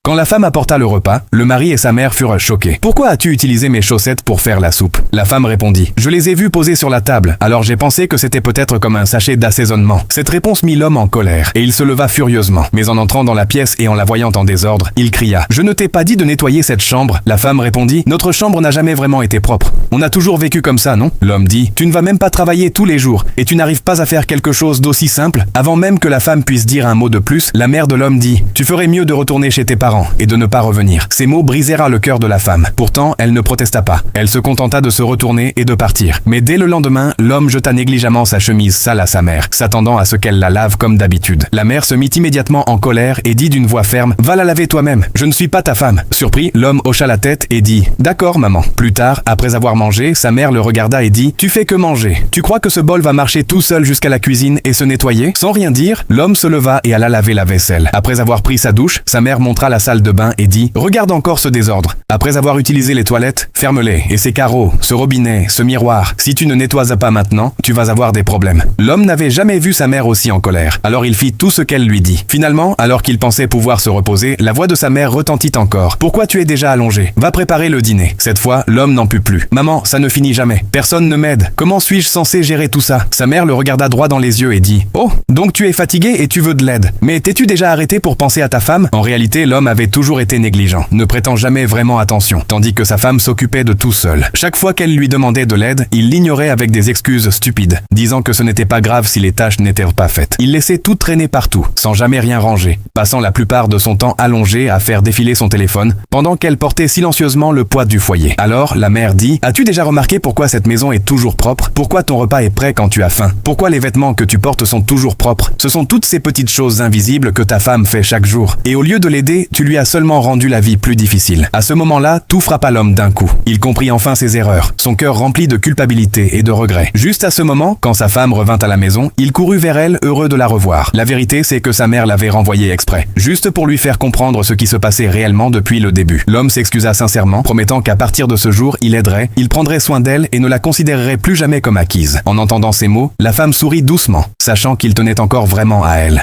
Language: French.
Quand la femme apporta le repas, le mari et sa mère furent choqués. « Pourquoi as-tu utilisé mes chaussettes pour faire la soupe ?» La femme répondit. « Je les ai vues posées sur la table, alors j'ai pensé que c'était peut-être comme un sachet d'assaisonnement. » Cette réponse mit l'homme en colère, et il se leva furieusement. Mais en entrant dans la pièce et en la voyant en désordre, il cria. « Je ne t'ai pas dit de nettoyer cette chambre ?» La femme répondit. « Notre chambre n'a jamais vraiment été propre. On a toujours vécu comme ça, non ?» L'homme dit. « Tu ne vas même pas travailler tous les jours, et tu n'arrives pas à faire quelque chose d'aussi simple ?» Avant même que la femme puisse dire un mot de plus, la mère de l'homme dit. « Tu ferais mieux de retourner chez tes parents et de ne pas revenir. » Ces mots brisèrent le cœur de la femme. Pourtant, elle ne protesta pas. Elle se contenta de se retourner et de partir. Mais dès le lendemain, l'homme jeta négligemment sa chemise sale à sa mère, s'attendant à ce qu'elle la lave comme d'habitude. La mère se mit immédiatement en colère et dit d'une voix ferme. « Va la laver toi-même, je ne suis pas ta femme. » Surpris, l'homme hocha la tête et dit. « D'accord, maman. » Plus tard, après avoir mangé, sa mère le regarda et dit. « Tu fais que manger. Tu crois que ce bol va marcher tout seul jusqu'à la cuisine et se nettoyer ?» Sans rien dire, l'homme se leva et alla laver la vaisselle. Après avoir pris sa douche, sa mère montra la salle de bain et dit. « Regarde encore ce désordre. Après avoir utilisé les toilettes, ferme-les, et ces carreaux, ce robinet, ce miroir. Si tu ne nettoies pas maintenant, tu vas avoir des problèmes. » L'homme n'avait jamais vu sa mère aussi en colère, alors il fit tout ce qu'elle lui dit. Finalement, alors qu'il pensait pouvoir se reposer, la voix de sa mère retentit encore. « Pourquoi tu es déjà allongé? Va préparer le dîner. » Cette fois, l'homme n'en put plus. « Maman, ça ne finit jamais. Personne ne m'aide. Comment suis-je censé gérer tout ça ?» Sa mère le regarda droit dans les yeux et dit. « Oh, donc tu es fatigué et tu veux de l'aide. Mais t'es-tu déjà arrêté pour penser à ta femme ?» En réalité, l'homme avait toujours été négligent, ne prêtant jamais vraiment attention, tandis que sa femme s'occupait de tout seul. Chaque fois qu'elle lui demandait de l'aide, il l'ignorait avec des excuses stupides, disant que ce n'était pas grave si les tâches n'étaient pas faites. Il laissait tout traîner partout, sans jamais rien ranger, passant la plupart de son temps allongé à faire défiler son téléphone, pendant qu'elle portait silencieusement le poids du foyer. Alors, la mère dit. « As-tu déjà remarqué pourquoi cette maison est toujours propre? Pourquoi ton repas est prêt quand tu as faim? Pourquoi les vêtements que tu portes sont toujours propres? Ce sont toutes ces petites choses invisibles que ta femme fait chaque jour. Et au lieu de l'aider, tu lui as seulement rendu la vie plus difficile. » À ce moment-là, tout frappa l'homme d'un coup. Il comprit enfin ses erreurs, son cœur rempli de culpabilité et de regret. Juste à ce moment, quand sa femme revint à la maison, il courut vers elle, heureux de la revoir. La vérité, c'est que sa mère l'avait renvoyé exprès, juste pour lui faire comprendre ce qui se passait réellement depuis le début. L'homme s'excusa sincèrement, promettant qu'à partir de ce jour, il aiderait, il prendrait soin d'elle et ne la considérerait plus jamais comme acquise. En entendant ces mots, la femme sourit doucement, sachant qu'il tenait encore vraiment à elle.